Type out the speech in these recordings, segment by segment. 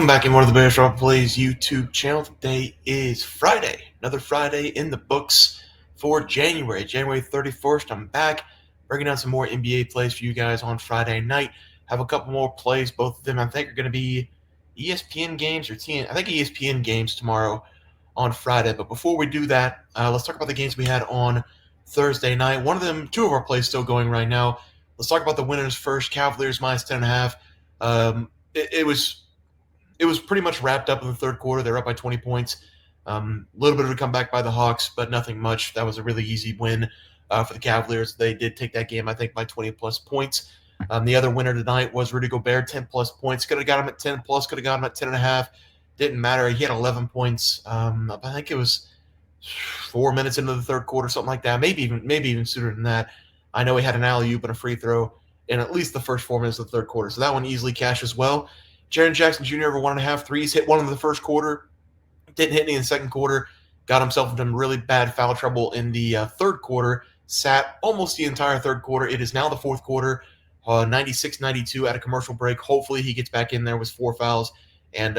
Welcome back in one of the Bears Rock Plays YouTube channel. Today is Friday. Another Friday in the books for January 31st. I'm back breaking down some more NBA plays for you guys on Friday night. Have a couple more plays. Both of them I think are going to be ESPN games or I think ESPN games tomorrow on Friday. But before we do that, let's talk about the games we had on Thursday night. Two of our plays still going right now. Let's talk about the winners first. Cavaliers -10.5. It was pretty much wrapped up in the third quarter. They're up by 20 points. A little bit of a comeback by the Hawks, but nothing much. That was a really easy win for the Cavaliers. They did take that game, I think, by 20-plus points. The other winner tonight was Rudy Gobert, 10-plus points. Could have got him at 10-plus, could have got him at 10.5. Didn't matter. He had 11 points. I think it was 4 minutes into the third quarter, something like that. Maybe even sooner than that. I know he had an alley-oop and a free throw in at least the first 4 minutes of the third quarter. So that one easily cashed as well. Jaren Jackson Jr. over 1.5 threes, hit one in the first quarter, didn't hit any in the second quarter, got himself into really bad foul trouble in the third quarter, sat almost the entire third quarter. It is now the fourth quarter, 96-92 at a commercial break. Hopefully he gets back in there with 4 fouls and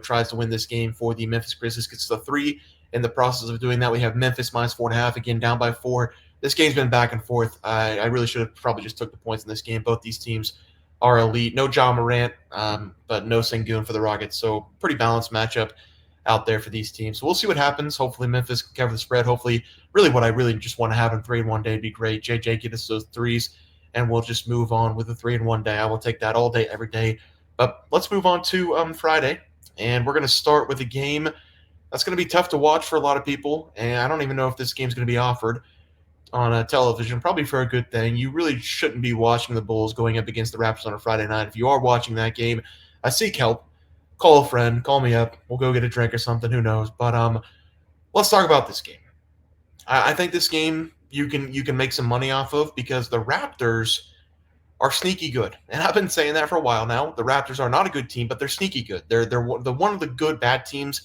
tries to win this game for the Memphis Grizzlies. Gets to 3. In the process of doing that, we have Memphis -4.5, again down by 4. This game's been back and forth. I really should have probably just took the points in this game. Both these teams are elite. No John Morant, but no Sengun for the Rockets. So pretty balanced matchup out there for these teams. So we'll see what happens. Hopefully Memphis can cover the spread. Hopefully, what I really just want to have in 3-1 day would be great. JJ get us those threes, and we'll just move on with the 3-1 day. I will take that all day, every day. But let's move on to Friday, and we're going to start with a game that's going to be tough to watch for a lot of people, and I don't even know if this game's going to be offered on television, probably for a good thing. You really shouldn't be watching the Bulls going up against the Raptors on a Friday night. If you are watching that game, seek help. Call a friend. Call me up. We'll go get a drink or something. Who knows? But let's talk about this game. I think this game you can make some money off of because the Raptors are sneaky good, and I've been saying that for a while now. The Raptors are not a good team, but they're sneaky good. They're one of the good bad teams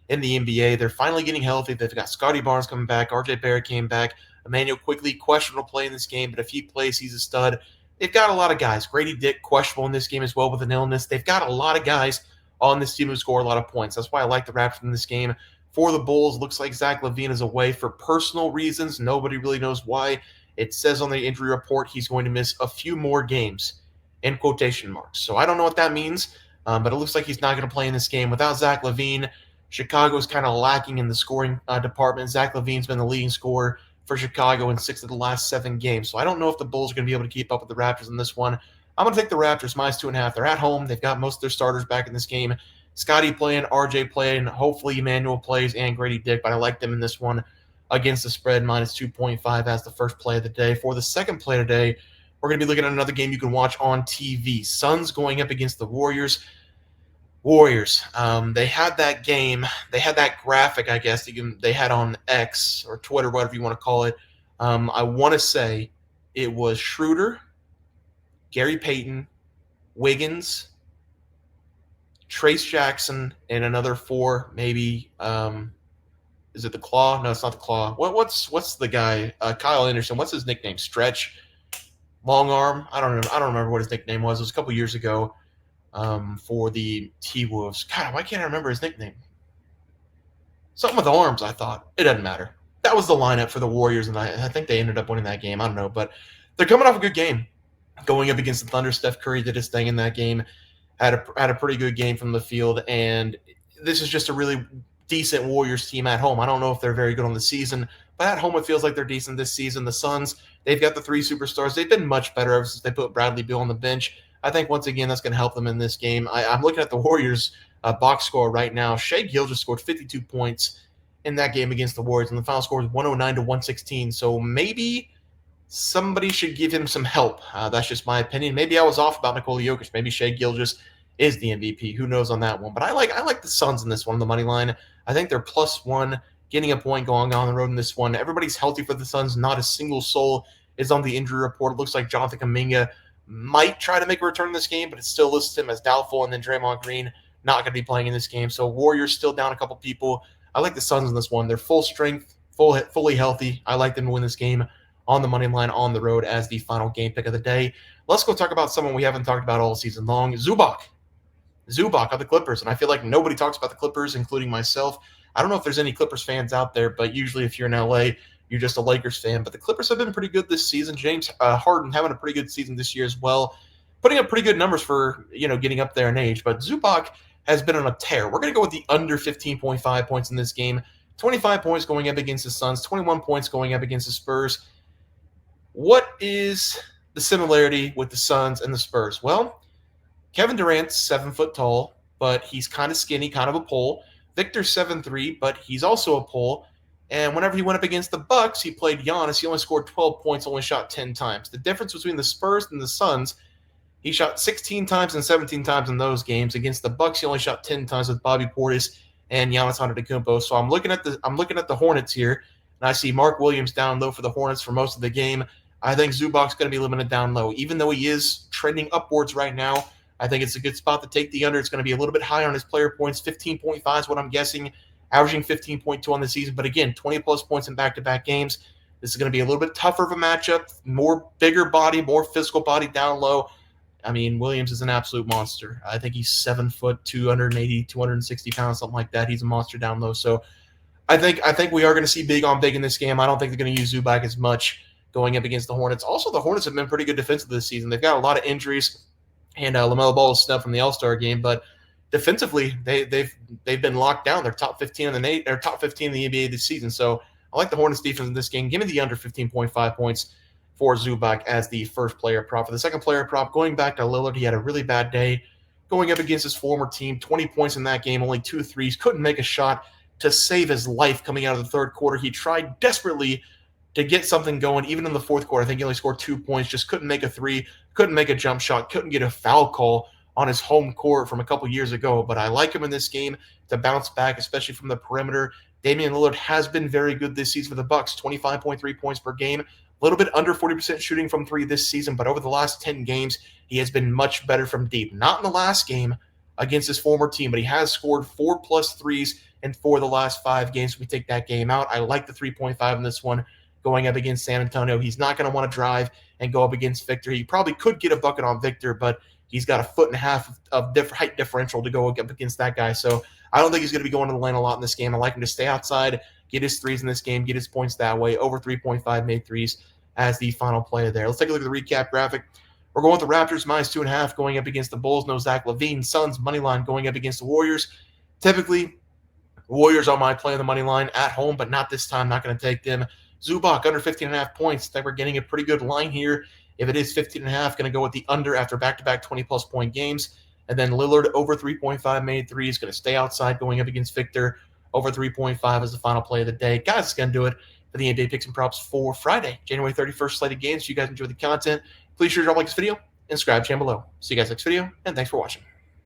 in the NBA. They're finally getting healthy. They've got Scotty Barnes coming back. RJ Barrett came back. Emmanuel Quickly, questionable play in this game, but if he plays, he's a stud. They've got a lot of guys. Grady Dick, questionable in this game as well with an illness. They've got a lot of guys on this team who score a lot of points. That's why I like the Raptors in this game. For the Bulls, looks like Zach LaVine is away for personal reasons. Nobody really knows why. It says on the injury report he's going to miss a few more games, in quotation marks. So I don't know what that means, but it looks like he's not going to play in this game. Without Zach LaVine, Chicago's kind of lacking in the scoring department. Zach LaVine's been the leading scorer for Chicago in 6 of the last 7 games. So I don't know if the Bulls are going to be able to keep up with the Raptors in this one. I'm going to take the Raptors -2.5. They're at home. They've got most of their starters back in this game. Scotty playing, RJ playing, hopefully Emmanuel plays, and Grady Dick, but I like them in this one against the spread -2.5 as the first play of the day. For the second play today, we're going to be looking at another game you can watch on TV. Suns going up against the Warriors. They had that game. They had that graphic, I guess, they had on X or Twitter, whatever you want to call it. I want to say it was Schroeder, Gary Payton, Wiggins, Trace Jackson, and another 4, maybe. Is it the Claw? No, it's not the Claw. What's the guy? Kyle Anderson. What's his nickname? Stretch, Long Arm. I don't remember what his nickname was. It was a couple years ago. For the T-Wolves. God, why can't I remember his nickname? Something with arms, I thought. It doesn't matter. That was the lineup for the Warriors, and I think they ended up winning that game. I don't know, but they're coming off a good game. Going up against the Thunder, Steph Curry did his thing in that game. Had a pretty good game from the field, and this is just a really decent Warriors team at home. I don't know if they're very good on the season, but at home it feels like they're decent this season. The Suns, they've got the 3 superstars. They've been much better ever since they put Bradley Beal on the bench. I think, once again, that's going to help them in this game. I'm looking at the Warriors' box score right now. Shai Gilgeous scored 52 points in that game against the Warriors, and the final score was 109-116. So maybe somebody should give him some help. That's just my opinion. Maybe I was off about Nikola Jokic. Maybe Shai Gilgeous is the MVP. Who knows on that one? But I like the Suns in this one, the money line. I think they're +1, getting a point going on the road in this one. Everybody's healthy for the Suns. Not a single soul is on the injury report. It looks like Jonathan Kuminga might try to make a return in this game, but it still lists him as doubtful. And then Draymond Green not going to be playing in this game. So Warriors still down a couple people. I like the Suns in this one. They're full strength, fully healthy. I like them to win this game on the money line on the road as the final game pick of the day. Let's go talk about someone we haven't talked about all season long, Zubac. Zubac on the Clippers. And I feel like nobody talks about the Clippers, including myself. I don't know if there's any Clippers fans out there, but usually if you're in LA, you're just a Lakers fan. But the Clippers have been pretty good this season. James Harden having a pretty good season this year as well, putting up pretty good numbers for getting up there in age. But Zubac has been on a tear. We're going to go with the under 15.5 points in this game. 25 points going up against the Suns, 21 points going up against the Spurs. What is the similarity with the Suns and the Spurs? Well, Kevin Durant's 7 foot tall, but he's kind of skinny, kind of a pole. Victor's 7'3", but he's also a pole. And whenever he went up against the Bucks, he played Giannis. He only scored 12 points, only shot 10 times. The difference between the Spurs and the Suns, he shot 16 times and 17 times in those games. Against the Bucks, he only shot 10 times with Bobby Portis and Giannis Antetokounmpo. So I'm looking at the Hornets here, and I see Mark Williams down low for the Hornets for most of the game. I think Zubac's going to be limited down low, even though he is trending upwards right now. I think it's a good spot to take the under. It's going to be a little bit high on his player points. 15.5 is what I'm guessing, averaging 15.2 on the season. But again, 20-plus points in back-to-back games. This is going to be a little bit tougher of a matchup, more bigger body, more physical body down low. I mean, Williams is an absolute monster. I think he's 7 foot, 280, 260 pounds, something like that. He's a monster down low. So I think we are going to see big on big in this game. I don't think they're going to use Zubac as much going up against the Hornets. Also, the Hornets have been pretty good defensively this season. They've got a lot of injuries. And LaMelo Ball is snubbed from the All-Star game, but defensively they've been locked down. They're top 15 in the NBA this season. So I like the Hornets defense in this game. Give me the under 15.5 points for Zubac as the first player prop. For the second player prop, going back to Lillard, he had a really bad day going up against his former team. 20 points in that game, only 2 threes, couldn't make a shot to save his life coming out of the third quarter. He tried desperately to get something going, even in the fourth quarter. I think he only scored 2 points, just couldn't make a three, couldn't make a jump shot, couldn't get a foul call on his home court from a couple years ago. But I like him in this game to bounce back, especially from the perimeter. Damian Lillard has been very good this season for the Bucks, 25.3 points per game, a little bit under 40% shooting from three this season, but over the last 10 games, he has been much better from deep. Not in the last game against his former team, but he has scored 4+ threes in 4 of the last 5 games. We take that game out. I like the 3.5 in this one going up against San Antonio. He's not going to want to drive and go up against Victor. He probably could get a bucket on Victor, but he's got 1.5 feet of height differential to go up against that guy. So I don't think he's going to be going to the lane a lot in this game. I like him to stay outside, get his threes in this game, get his points that way. Over 3.5 made threes as the final player there. Let's take a look at the recap graphic. We're going with the Raptors -2.5 going up against the Bulls. No Zach LaVine. Suns money line going up against the Warriors. Typically, Warriors are my play on the money line at home, but not this time. Not going to take them. Zubac under 15.5 points. I think we're getting a pretty good line here. If it is 15.5, going to go with the under after back-to-back 20-plus point games. And then Lillard over 3.5 made threes, going to stay outside going up against Victor. Over 3.5 as the final play of the day. Guys, it's going to do it for the NBA picks and props for Friday, January 31st slated games. If you guys enjoyed the content, please sure to drop a like this video and subscribe channel below. See you guys next video, and thanks for watching.